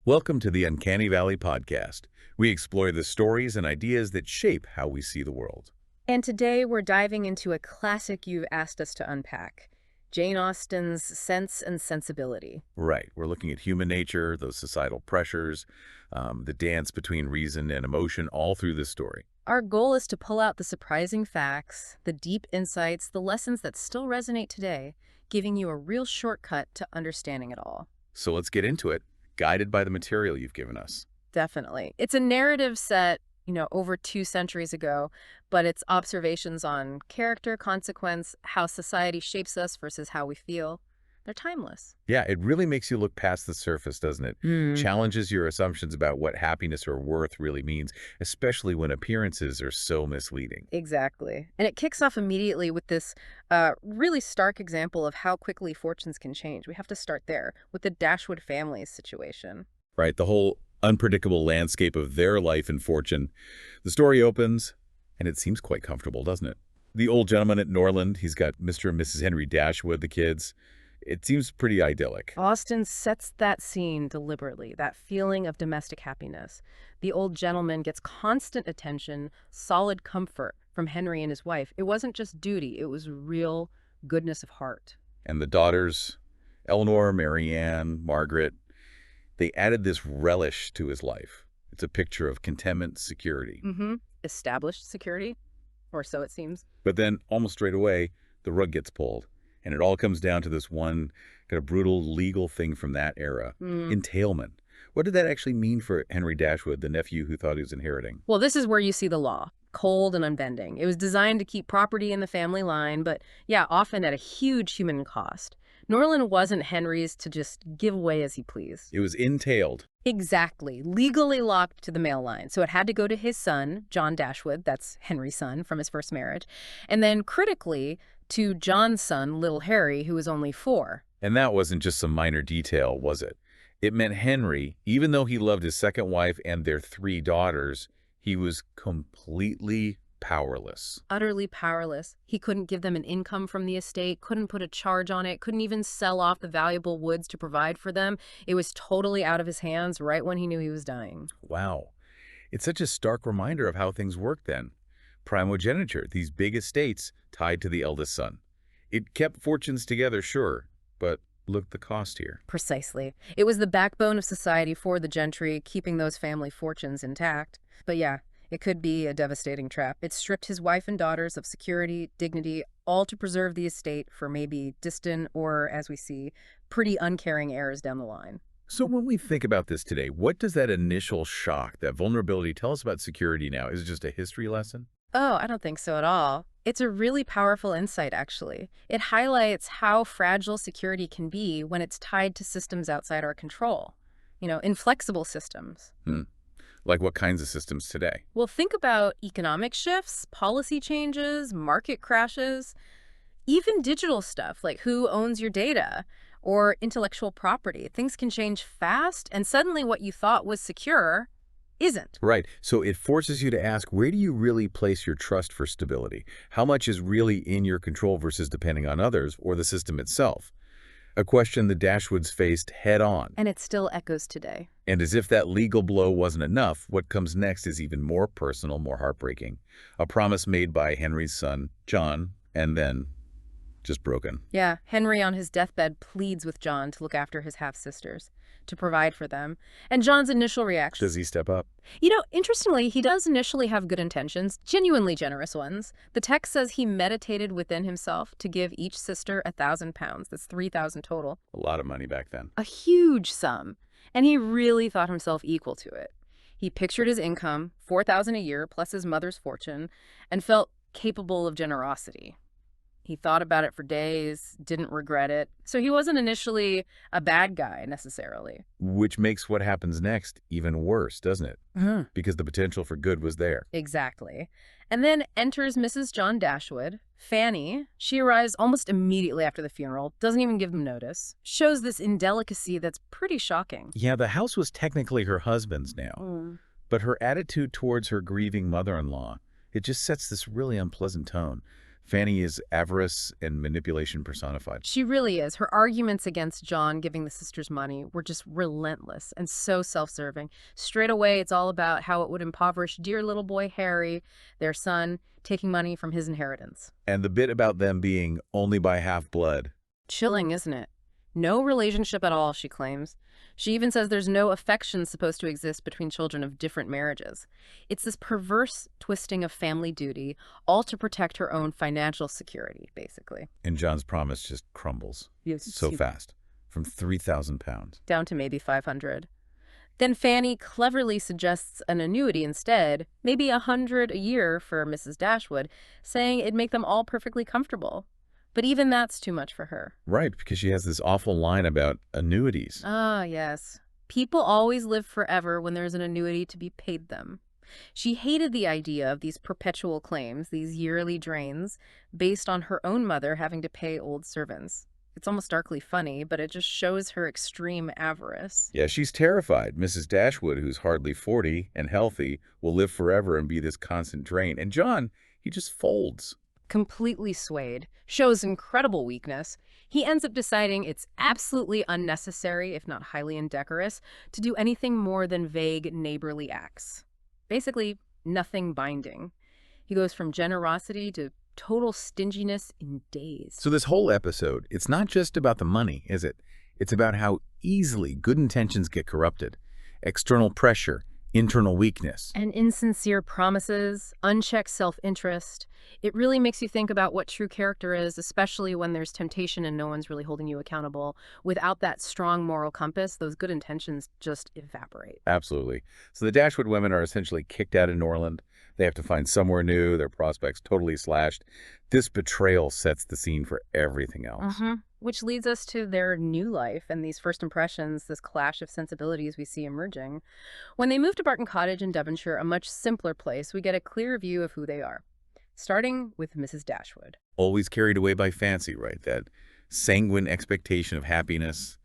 Welcome to the Uncanny Valley podcast. We explore the stories and ideas that shape how we see the world. And today we're diving into a classic you've asked us to unpack, Jane Austen's Sense and Sensibility. Right, we're looking at human nature, those societal pressures, the dance between reason and emotion all through this story. Our goal is to pull out the surprising facts, the deep insights, the lessons that still resonate today, giving you a real shortcut to understanding it all. So let's get into it, guided by the material you've given us. Definitely. It's a narrative set, over 2 centuries ago, but it's observations on character, consequence, how society shapes us versus how we feel. They're timeless. Yeah, it really makes you look past the surface, doesn't it? Challenges your assumptions about what happiness or worth really means, especially when appearances are so misleading. Exactly. And it kicks off immediately with this really stark example of how quickly fortunes can change. We have to start there with the Dashwood family's situation. Right, the whole unpredictable landscape of their life and fortune. The story opens, and it seems quite comfortable, doesn't it? The old gentleman at Norland, he's got Mr. and Mrs. Henry Dashwood, the kids. It seems pretty idyllic. Austen sets that scene deliberately, that feeling of domestic happiness. The old gentleman gets constant attention, solid comfort from Henry and his wife. It wasn't just duty, it was real goodness of heart. And the daughters, Elinor, Marianne, Margaret, they added this relish to his life. It's a picture of contentment, security. Established security, or so it seems. But then, almost straight away, the rug gets pulled. And it all comes down to this one kind of brutal legal thing from that era, entailment. What did that actually mean for Henry Dashwood, the nephew who thought he was inheriting? Well, this is where you see the law, cold and unbending. It was designed to keep property in the family line, but yeah, often at a huge human cost. Norland wasn't Henry's to just give away as he pleased. It was entailed. Exactly. Legally locked to the male line. So it had to go to his son, John Dashwood, that's Henry's son from his first marriage, and then critically to John's son, little Harry, who was only 4. And that wasn't just some minor detail, was it? It meant Henry, even though he loved his second wife and their 3 daughters, he was completely powerless. Utterly powerless. He couldn't give them an income from the estate, couldn't put a charge on it, couldn't even sell off the valuable woods to provide for them. It was totally out of his hands right when he knew he was dying. Wow. It's such a stark reminder of how things worked then. Primogeniture, these big estates tied to the eldest son. It kept fortunes together, sure, but look the cost here. Precisely. It was the backbone of society for the gentry, keeping those family fortunes intact. But yeah, it could be a devastating trap. It stripped his wife and daughters of security, dignity, all to preserve the estate for maybe distant or, as we see, pretty uncaring heirs down the line. So when we think about this today, what does that initial shock, that vulnerability tell us about security now? Is it just a history lesson? Oh, I don't think so at all. It's a really powerful insight, actually. It highlights how fragile security can be when it's tied to systems outside our control. Inflexible systems. Like what kinds of systems today? Well, think about economic shifts, policy changes, market crashes, even digital stuff like who owns your data or intellectual property. Things can change fast, and suddenly what you thought was secure isn't. Right. So it forces you to ask, where do you really place your trust for stability? How much is really in your control versus depending on others or the system itself? A question the Dashwoods faced head on. And it still echoes today. And as if that legal blow wasn't enough, what comes next is even more personal, more heartbreaking. A promise made by Henry's son, John, and then just broken. Yeah, Henry on his deathbed pleads with John to look after his half-sisters, to provide for them. And John's initial reaction... Does he step up? Interestingly, he does initially have good intentions, genuinely generous ones. The text says he meditated within himself to give each sister £1,000. That's 3,000 total. A lot of money back then. A huge sum. And he really thought himself equal to it. He pictured his income, $4,000 a year plus his mother's fortune, and felt capable of generosity. He thought about it for days, didn't regret it. So he wasn't initially a bad guy, necessarily. Which makes what happens next even worse, doesn't it? Because the potential for good was there. Exactly. And then enters Mrs. John Dashwood, Fanny. She arrives almost immediately after the funeral, doesn't even give them notice. Shows this indelicacy that's pretty shocking. Yeah, the house was technically her husband's now. But her attitude towards her grieving mother-in-law, it just sets this really unpleasant tone. Fanny is avarice and manipulation personified. She really is. Her arguments against John giving the sisters money were just relentless and so self-serving. Straight away, it's all about how it would impoverish dear little boy Harry, their son, taking money from his inheritance. And the bit about them being only by half-blood. Chilling, isn't it? No relationship at all, she claims. She even says there's no affection supposed to exist between children of different marriages. It's this perverse twisting of family duty, all to protect her own financial security, basically. And John's promise just crumbles so fast, from £3,000 down to maybe 500. Then Fanny cleverly suggests an annuity instead, maybe 100 a year for Mrs. Dashwood, saying it'd make them all perfectly comfortable. But even that's too much for her. Right, because she has this awful line about annuities. Ah, yes. People always live forever when there's an annuity to be paid them. She hated the idea of these perpetual claims, these yearly drains, based on her own mother having to pay old servants. It's almost darkly funny, but it just shows her extreme avarice. Yeah, she's terrified. Mrs. Dashwood, who's hardly 40 and healthy, will live forever and be this constant drain. And John, he just folds. Completely swayed, shows incredible weakness. He ends up deciding it's absolutely unnecessary, if not highly indecorous, to do anything more than vague neighborly acts. Basically, nothing binding. He goes from generosity to total stinginess in days. So this whole episode, it's not just about the money, is it? It's about how easily good intentions get corrupted. External pressure, internal weakness. And insincere promises, unchecked self-interest. It really makes you think about what true character is, especially when there's temptation and no one's really holding you accountable. Without that strong moral compass, those good intentions just evaporate. Absolutely. So the Dashwood women are essentially kicked out of Norland. They have to find somewhere new, their prospects totally slashed. This betrayal sets the scene for everything else. Which leads us to their new life and these first impressions, this clash of sensibilities we see emerging. When they move to Barton Cottage in Devonshire, a much simpler place, we get a clear view of who they are. Starting with Mrs. Dashwood. Always carried away by fancy, right? That sanguine expectation of happiness.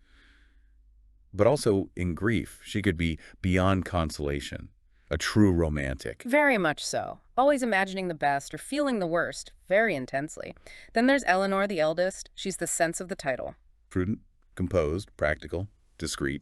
But also in grief, she could be beyond consolation. A true romantic. Very much so. Always imagining the best or feeling the worst, very intensely. Then there's Elinor, the eldest. She's the sense of the title. Prudent, composed, practical, discreet.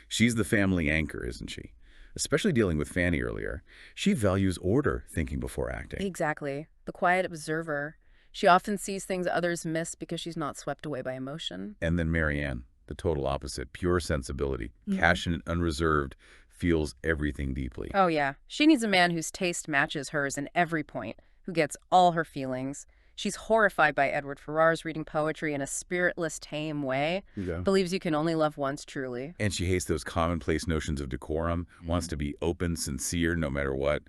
She's the family anchor, isn't she? Especially dealing with Fanny earlier. She values order, thinking before acting. Exactly. The quiet observer. She often sees things others miss because she's not swept away by emotion. And then Marianne, the total opposite. Pure sensibility, passionate, unreserved, feels everything deeply. Oh, yeah. She needs a man whose taste matches hers in every point, who gets all her feelings. She's horrified by Edward Ferrars reading poetry in a spiritless, tame way. Believes you can only love once truly. And she hates those commonplace notions of decorum, wants to be open, sincere, no matter what.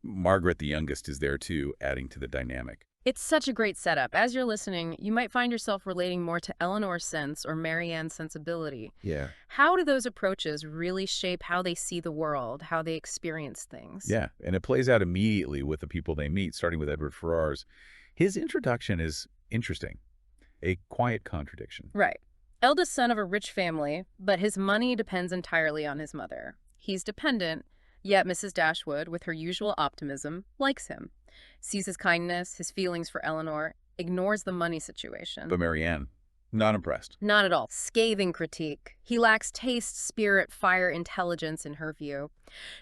Margaret, the youngest, is there too, adding to the dynamic. It's such a great setup. As you're listening, you might find yourself relating more to Elinor's sense or Marianne's sensibility. Yeah. How do those approaches really shape how they see the world, how they experience things? Yeah, and it plays out immediately with the people they meet, starting with Edward Ferrars. His introduction is interesting. A quiet contradiction. Right. Eldest son of a rich family, but his money depends entirely on his mother. He's dependent, yet Mrs. Dashwood, with her usual optimism, likes him. Sees his kindness, his feelings for Elinor, ignores the money situation. But Marianne, not impressed. Not at all. Scathing critique. He lacks taste, spirit, fire, intelligence in her view.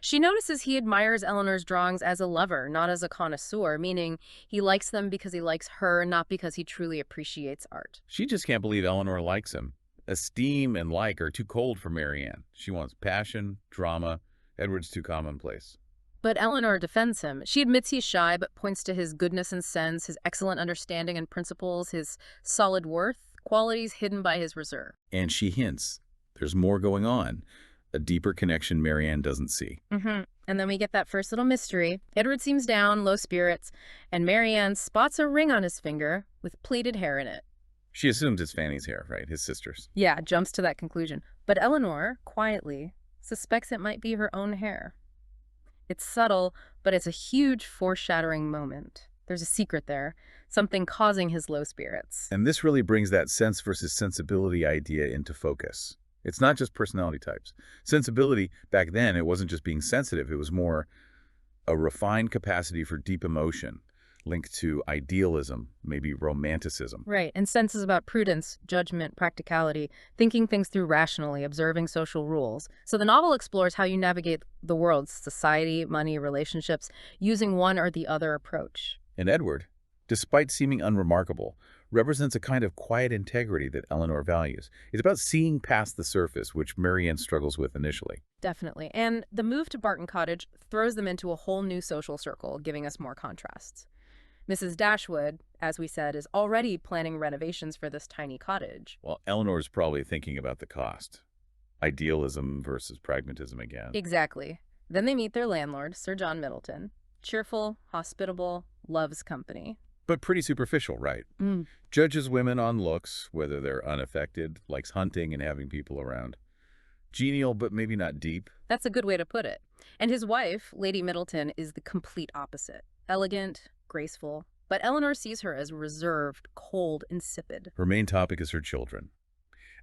She notices he admires Elinor's drawings as a lover, not as a connoisseur, meaning he likes them because he likes her, not because he truly appreciates art. She just can't believe Elinor likes him. Esteem and like are too cold for Marianne. She wants passion, drama. Edward's too commonplace. But Elinor defends him. She admits he's shy, but points to his goodness and sense, his excellent understanding and principles, his solid worth, qualities hidden by his reserve. And she hints there's more going on, a deeper connection Marianne doesn't see. And then we get that first little mystery. Edward seems down, low spirits, and Marianne spots a ring on his finger with plaited hair in it. She assumes it's Fanny's hair, right? His sister's. Yeah, jumps to that conclusion. But Elinor, quietly, suspects it might be her own hair. It's subtle, but it's a huge foreshadowing moment. There's a secret there, something causing his low spirits. And this really brings that sense versus sensibility idea into focus. It's not just personality types. Sensibility, back then, it wasn't just being sensitive. It was more a refined capacity for deep emotion, linked to idealism, maybe romanticism. Right, and senses about prudence, judgment, practicality, thinking things through rationally, observing social rules. So the novel explores how you navigate the world, society, money, relationships, using one or the other approach. And Edward, despite seeming unremarkable, represents a kind of quiet integrity that Elinor values. It's about seeing past the surface, which Marianne struggles with initially. Definitely. And the move to Barton Cottage throws them into a whole new social circle, giving us more contrasts. Mrs. Dashwood, as we said, is already planning renovations for this tiny cottage. Well, Elinor's probably thinking about the cost. Idealism versus pragmatism again. Exactly. Then they meet their landlord, Sir John Middleton. Cheerful, hospitable, loves company. But pretty superficial, right? Judges women on looks, whether they're unaffected, likes hunting and having people around. Genial, but maybe not deep. That's a good way to put it. And his wife, Lady Middleton, is the complete opposite. Elegant, graceful, but Elinor sees her as reserved, cold, insipid. Her main topic is her children.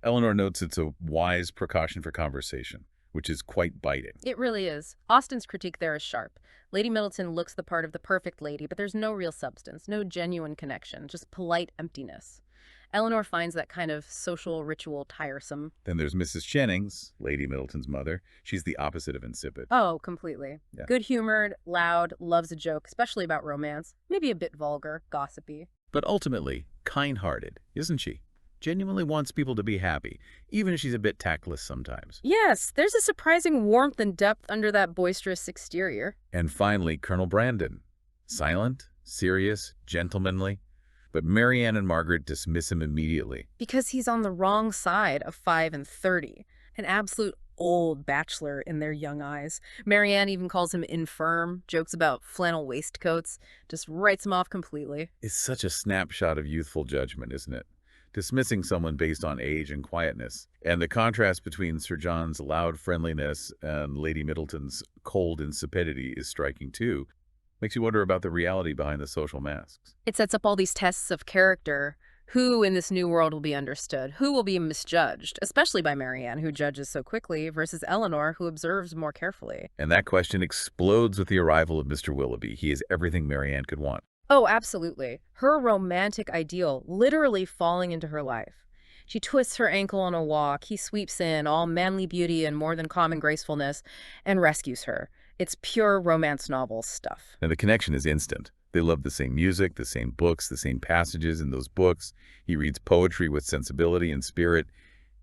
Elinor notes it's a wise precaution for conversation, which is quite biting. It really is. Austen's critique there is sharp. Lady Middleton looks the part of the perfect lady, but there's no real substance, no genuine connection, just polite emptiness. Elinor finds that kind of social ritual tiresome. Then there's Mrs. Jennings, Lady Middleton's mother. She's the opposite of insipid. Oh, completely. Yeah. Good-humored, loud, loves a joke, especially about romance. Maybe a bit vulgar, gossipy. But ultimately, kind-hearted, isn't she? Genuinely wants people to be happy, even if she's a bit tactless sometimes. Yes, there's a surprising warmth and depth under that boisterous exterior. And finally, Colonel Brandon. Silent, serious, gentlemanly. But Marianne and Margaret dismiss him immediately. Because he's on the wrong side of 5 and 30. An absolute old bachelor in their young eyes. Marianne even calls him infirm, jokes about flannel waistcoats, just writes him off completely. It's such a snapshot of youthful judgment, isn't it? Dismissing someone based on age and quietness. And the contrast between Sir John's loud friendliness and Lady Middleton's cold insipidity is striking too. Makes you wonder about the reality behind the social masks. It sets up all these tests of character. Who in this new world will be understood? Who will be misjudged? Especially by Marianne, who judges so quickly, versus Elinor, who observes more carefully. And that question explodes with the arrival of Mr. Willoughby. He is everything Marianne could want. Oh, absolutely. Her romantic ideal literally falling into her life. She twists her ankle on a walk. He sweeps in, all manly beauty and more than common gracefulness, and rescues her. It's pure romance novel stuff. And the connection is instant. They love the same music, the same books, the same passages in those books. He reads poetry with sensibility and spirit.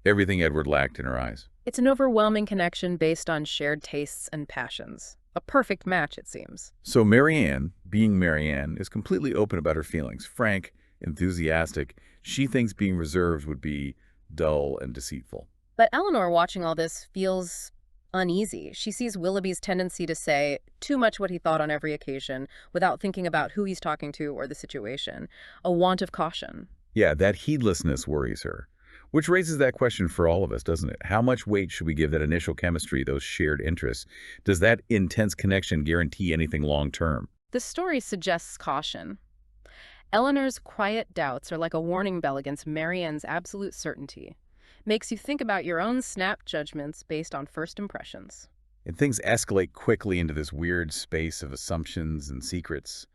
Everything Edward lacked in her eyes. It's an overwhelming connection based on shared tastes and passions. A perfect match, it seems. So Marianne, being Marianne, is completely open about her feelings. Frank, enthusiastic. She thinks being reserved would be dull and deceitful. But Elinor, watching all this, feels uneasy. She sees Willoughby's tendency to say too much what he thought on every occasion without thinking about who he's talking to or the situation. A want of caution. Yeah, that heedlessness worries her. Which raises that question for all of us, doesn't it? How much weight should we give that initial chemistry, those shared interests? Does that intense connection guarantee anything long-term? The story suggests caution. Elinor's quiet doubts are like a warning bell against Marianne's absolute certainty. Makes you think about your own snap judgments based on first impressions. And things escalate quickly into this weird space of assumptions and secrets.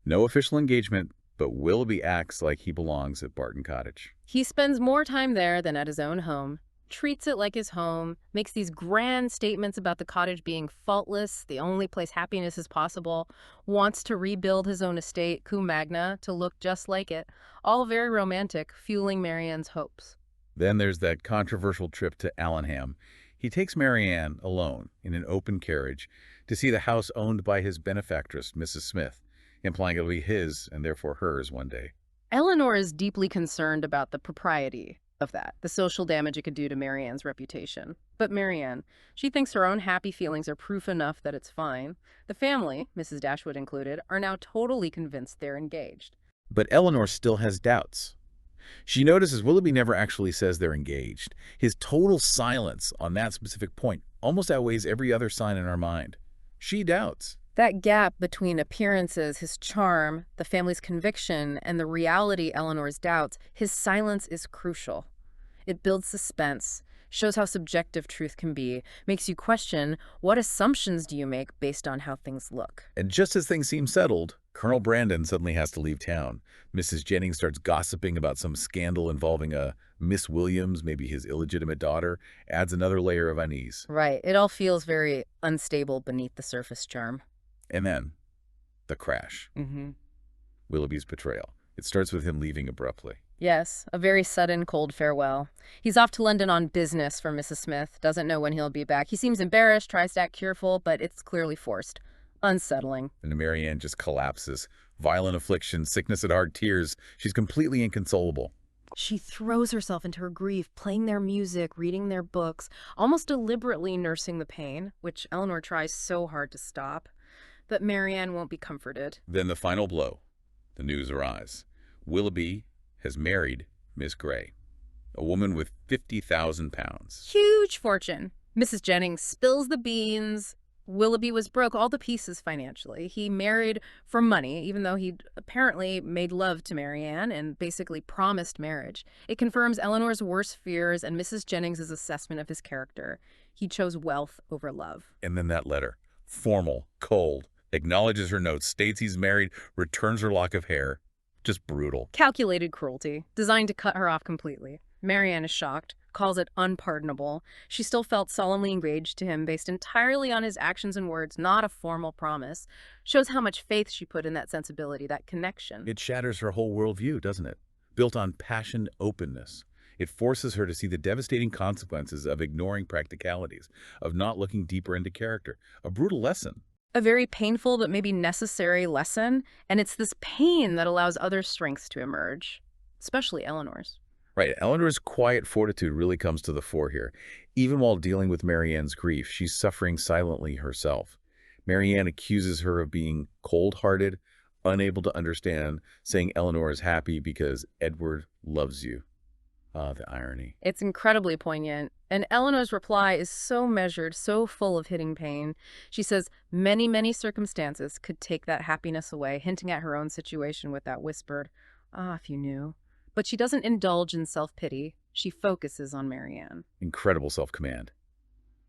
No official engagement, but Willoughby acts like he belongs at Barton Cottage. He spends more time there than at his own home, treats it like his home, makes these grand statements about the cottage being faultless, the only place happiness is possible, wants to rebuild his own estate, cum magna, to look just like it. All very romantic, fueling Marianne's hopes. Then there's that controversial trip to Allenham. He takes Marianne alone in an open carriage to see the house owned by his benefactress, Mrs. Smith, implying it'll be his and therefore hers one day. Elinor is deeply concerned about the propriety of that, the social damage it could do to Marianne's reputation. But Marianne, she thinks her own happy feelings are proof enough that it's fine. The family, Mrs. Dashwood included, are now totally convinced they're engaged. But Elinor still has doubts. She notices Willoughby never actually says they're engaged. His total silence on that specific point almost outweighs every other sign in our mind. She doubts. That gap between appearances, his charm, the family's conviction, and the reality Elinor's doubts, his silence is crucial. It builds suspense, shows how subjective truth can be, makes you question what assumptions do you make based on how things look. And just as things seem settled, Colonel Brandon suddenly has to leave town. Mrs. Jennings starts gossiping about some scandal involving a Miss Williams, maybe his illegitimate daughter, adds another layer of unease. Right. It all feels very unstable beneath the surface charm. And then, the crash. Willoughby's betrayal. It starts with him leaving abruptly. Yes, a very sudden, cold farewell. He's off to London on business for Mrs. Smith, doesn't know when he'll be back. He seems embarrassed, tries to act cheerful, but it's clearly forced. Unsettling. And Marianne just collapses. Violent affliction, sickness at heart, tears. She's completely inconsolable. She throws herself into her grief, playing their music, reading their books, almost deliberately nursing the pain, which Elinor tries so hard to stop. But Marianne won't be comforted. Then the final blow. The news arrives. Willoughby has married Miss Grey, a woman with 50,000 pounds. Huge fortune. Mrs. Jennings spills the beans. Willoughby was broke, all the pieces financially. He married for money, even though he'd apparently made love to Marianne and basically promised marriage. It confirms Elinor's worst fears and Mrs. Jennings' assessment of his character. He chose wealth over love. And then that letter. Formal, cold, acknowledges her notes, states he's married, returns her lock of hair. Just brutal. Calculated cruelty, designed to cut her off completely. Marianne is shocked, calls it unpardonable. She still felt solemnly engaged to him based entirely on his actions and words, not a formal promise. Shows how much faith she put in that sensibility, that connection. It shatters her whole worldview, doesn't it? Built on passion, openness. It forces her to see the devastating consequences of ignoring practicalities, of not looking deeper into character. A brutal lesson. A very painful but maybe necessary lesson, and it's this pain that allows other strengths to emerge, especially Elinor's. Right, Elinor's quiet fortitude really comes to the fore here. Even while dealing with Marianne's grief, she's suffering silently herself. Marianne accuses her of being cold-hearted, unable to understand, saying Elinor is happy because Edward loves you. Ah, the irony. It's incredibly poignant, and Elinor's reply is so measured, so full of hitting pain. She says many, many circumstances could take that happiness away, hinting at her own situation with that whispered, "Ah, if you knew." But she doesn't indulge in self-pity. She focuses on Marianne. Incredible self-command.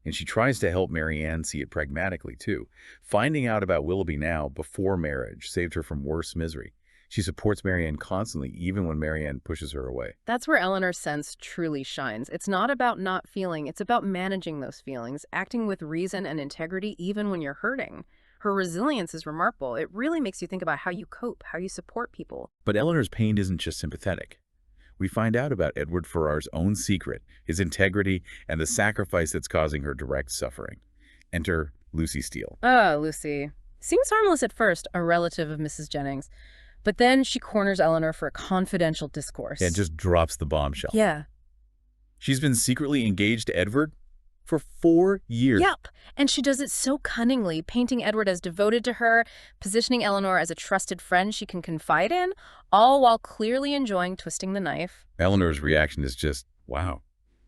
And she tries to help Marianne see it pragmatically, too. Finding out about Willoughby now, before marriage, saved her from worse misery. She supports Marianne constantly, even when Marianne pushes her away. That's where Elinor's sense truly shines. It's not about not feeling, it's about managing those feelings, acting with reason and integrity even when you're hurting. Her resilience is remarkable. It really makes you think about how you cope, how you support people. But Elinor's pain isn't just sympathetic. We find out about Edward Ferrars's own secret, his integrity, and the sacrifice that's causing her direct suffering. Enter Lucy Steele. Oh, Lucy. Seems harmless at first, a relative of Mrs. Jennings. But then she corners Elinor for a confidential discourse. And just drops the bombshell. Yeah. She's been secretly engaged to Edward for 4 years. Yep. And she does it so cunningly, painting Edward as devoted to her, positioning Elinor as a trusted friend she can confide in, all while clearly enjoying twisting the knife. Elinor's reaction is just, wow.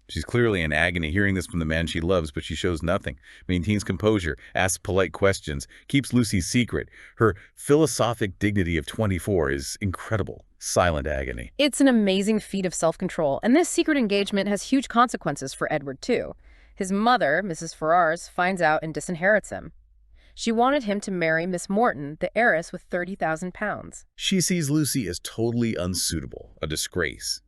She's clearly in agony hearing this from the man she loves, but she shows nothing, maintains composure, asks polite questions, keeps Lucy's secret. Her philosophic dignity of 24 is incredible. Silent agony. It's an amazing feat of self-control, and this secret engagement has huge consequences for Edward, too. His mother, Mrs. Ferrars, finds out and disinherits him. She wanted him to marry Miss Morton, the heiress with 30,000 pounds. She sees Lucy as totally unsuitable, a disgrace.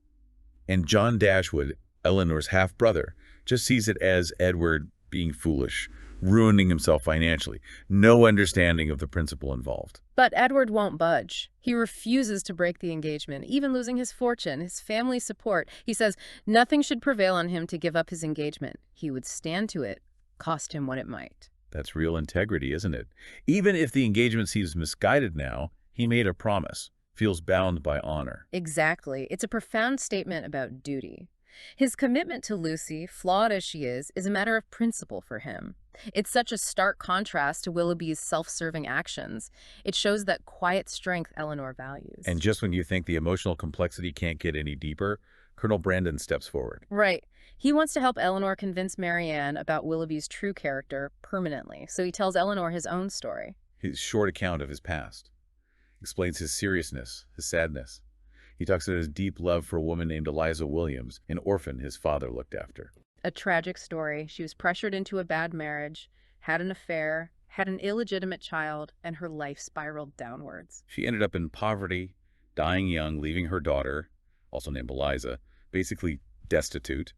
And John Dashwood, Elinor's half-brother, just sees it as Edward being foolish, ruining himself financially. No understanding of the principle involved. But Edward won't budge. He refuses to break the engagement, even losing his fortune, his family support. He says nothing should prevail on him to give up his engagement. He would stand to it, cost him what it might. That's real integrity, isn't it? Even if the engagement seems misguided now, he made a promise, feels bound by honor. Exactly. It's a profound statement about duty. His commitment to Lucy, flawed as she is a matter of principle for him. It's such a stark contrast to Willoughby's self-serving actions. It shows that quiet strength Elinor values. And just when you think the emotional complexity can't get any deeper, Colonel Brandon steps forward. Right. He wants to help Elinor convince Marianne about Willoughby's true character permanently, so he tells Elinor his own story. His short account of his past. Explains his seriousness, his sadness. He talks about his deep love for a woman named Eliza Williams, an orphan his father looked after. A tragic story. She was pressured into a bad marriage, had an affair, had an illegitimate child, and her life spiraled downwards. She ended up in poverty, dying young, leaving her daughter, also named Eliza, basically destitute.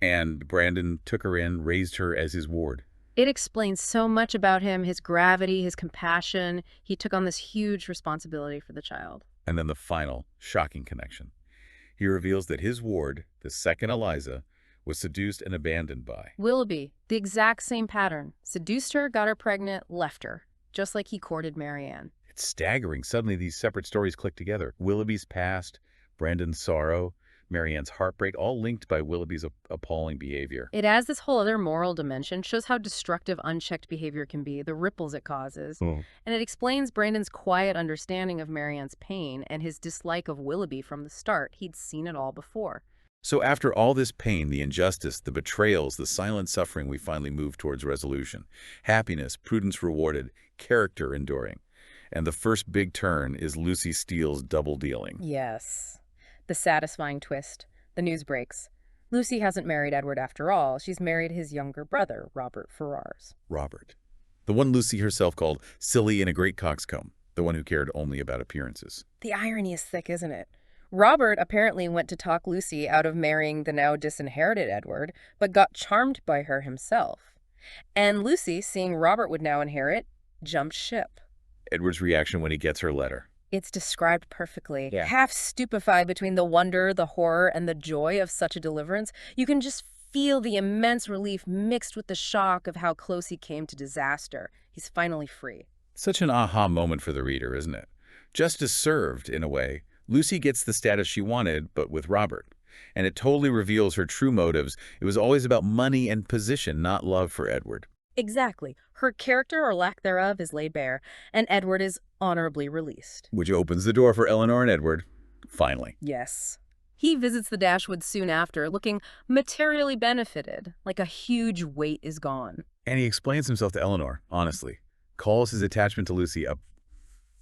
And Brandon took her in, raised her as his ward. It explains so much about him, his gravity, his compassion. He took on this huge responsibility for the child. And then the final, shocking connection. He reveals that his ward, the second Eliza, was seduced and abandoned by Willoughby, the exact same pattern. Seduced her, got her pregnant, left her, just like he courted Marianne. It's staggering. Suddenly these separate stories click together. Willoughby's past, Brandon's sorrow, Marianne's heartbreak, all linked by Willoughby's appalling behavior. It adds this whole other moral dimension, shows how destructive unchecked behavior can be, the ripples it causes. And it explains Brandon's quiet understanding of Marianne's pain and his dislike of Willoughby from the start. He'd seen it all before. So after all this pain, the injustice, the betrayals, the silent suffering, we finally move towards resolution. Happiness, prudence rewarded, character enduring. And the first big turn is Lucy Steele's double dealing. Yes. The satisfying twist. The news breaks. Lucy hasn't married Edward after all. She's married his younger brother, Robert Ferrars. Robert. The one Lucy herself called silly and a great coxcomb. The one who cared only about appearances. The irony is thick, isn't it? Robert apparently went to talk Lucy out of marrying the now disinherited Edward, but got charmed by her himself. And Lucy, seeing Robert would now inherit, jumped ship. Edward's reaction when he gets her letter. It's described perfectly. Yeah. Half stupefied between the wonder, the horror, and the joy of such a deliverance, you can just feel the immense relief mixed with the shock of how close he came to disaster. He's finally free. Such an aha moment for the reader, isn't it? Justice served, in a way. Lucy gets the status she wanted, but with Robert. And it totally reveals her true motives. It was always about money and position, not love for Edward. Exactly. Her character or lack thereof is laid bare, and Edward is honorably released. Which opens the door for Elinor and Edward, finally. Yes. He visits the Dashwoods soon after, looking materially benefited, like a huge weight is gone. And he explains himself to Elinor, honestly. Calls his attachment to Lucy a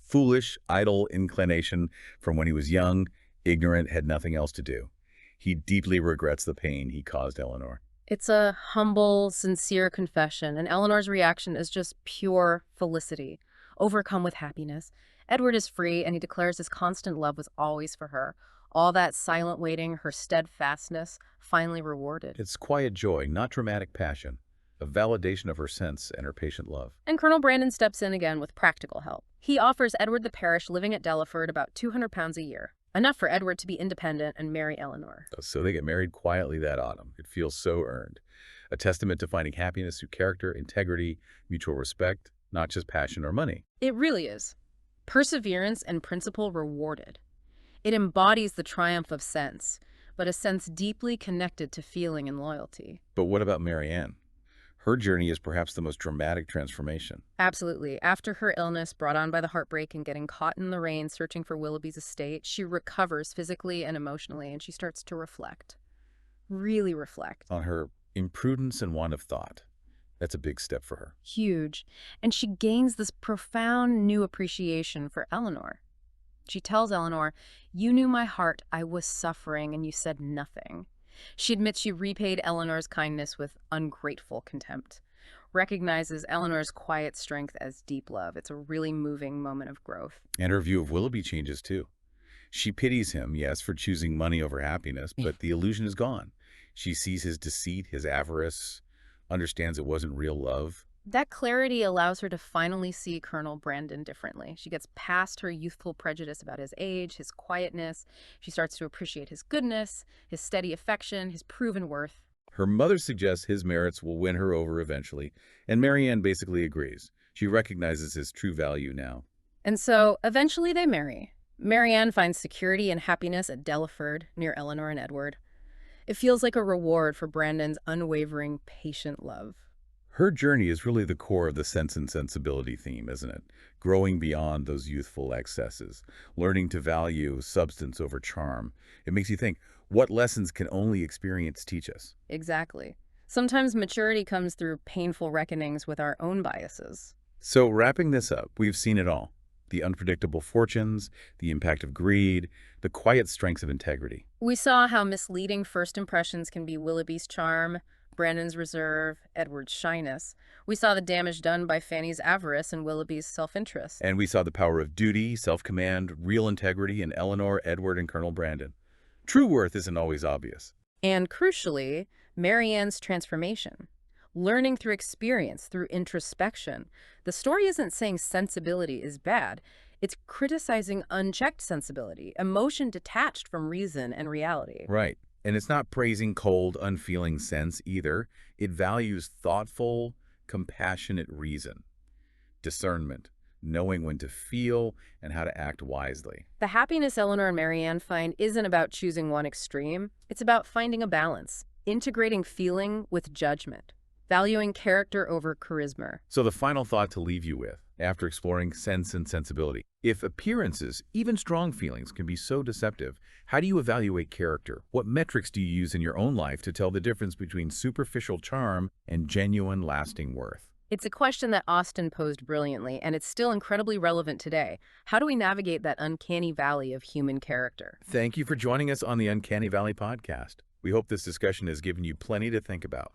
foolish, idle inclination from when he was young, ignorant, had nothing else to do. He deeply regrets the pain he caused Elinor. It's a humble, sincere confession, and Elinor's reaction is just pure felicity, overcome with happiness. Edward is free, and he declares his constant love was always for her. All that silent waiting, her steadfastness, finally rewarded. It's quiet joy, not dramatic passion, a validation of her sense and her patient love. And Colonel Brandon steps in again with practical help. He offers Edward the parish living at Delaford about £200 a year, enough for Edward to be independent and marry Elinor. So they get married quietly that autumn. It feels so earned. A testament to finding happiness through character, integrity, mutual respect, not just passion or money. It really is. Perseverance and principle rewarded. It embodies the triumph of sense, but a sense deeply connected to feeling and loyalty. But what about Marianne? Her journey is perhaps the most dramatic transformation. Absolutely. After her illness, brought on by the heartbreak and getting caught in the rain searching for Willoughby's estate, she recovers physically and emotionally, and she starts to reflect. Really reflect. On her imprudence and want of thought. That's a big step for her. Huge. And she gains this profound new appreciation for Elinor. She tells Elinor, "You knew my heart, I was suffering, and you said nothing." She admits she repaid Elinor's kindness with ungrateful contempt, recognizes Elinor's quiet strength as deep love. It's a really moving moment of growth. And her view of Willoughby changes too. She pities him, yes, for choosing money over happiness, but the illusion is gone. She sees his deceit, his avarice, understands it wasn't real love. That clarity allows her to finally see Colonel Brandon differently. She gets past her youthful prejudice about his age, his quietness. She starts to appreciate his goodness, his steady affection, his proven worth. Her mother suggests his merits will win her over eventually, and Marianne basically agrees. She recognizes his true value now. And so, eventually they marry. Marianne finds security and happiness at Delaford, near Elinor and Edward. It feels like a reward for Brandon's unwavering, patient love. Her journey is really the core of the Sense and Sensibility theme, isn't it? Growing beyond those youthful excesses, learning to value substance over charm. It makes you think, what lessons can only experience teach us? Exactly. Sometimes maturity comes through painful reckonings with our own biases. So wrapping this up, we've seen it all. The unpredictable fortunes, the impact of greed, the quiet strengths of integrity. We saw how misleading first impressions can be Willoughby's charm, Brandon's reserve, Edward's shyness. We saw the damage done by Fanny's avarice and Willoughby's self-interest. And we saw the power of duty, self-command, real integrity in Elinor, Edward, and Colonel Brandon. True worth isn't always obvious. And crucially, Marianne's transformation. Learning through experience, through introspection. The story isn't saying sensibility is bad. It's criticizing unchecked sensibility, emotion detached from reason and reality. Right. And it's not praising cold, unfeeling sense either. It values thoughtful, compassionate reason, discernment, knowing when to feel and how to act wisely. The happiness Elinor and Marianne find isn't about choosing one extreme. It's about finding a balance, integrating feeling with judgment, valuing character over charisma. So the final thought to leave you with, after exploring sense and sensibility, if appearances, even strong feelings, can be so deceptive, how do you evaluate character? What metrics do you use in your own life to tell the difference between superficial charm and genuine, lasting worth? It's a question that Austen posed brilliantly, and it's still incredibly relevant today. How do we navigate that uncanny valley of human character? Thank you for joining us on the Uncanny Valley podcast. We hope this discussion has given you plenty to think about.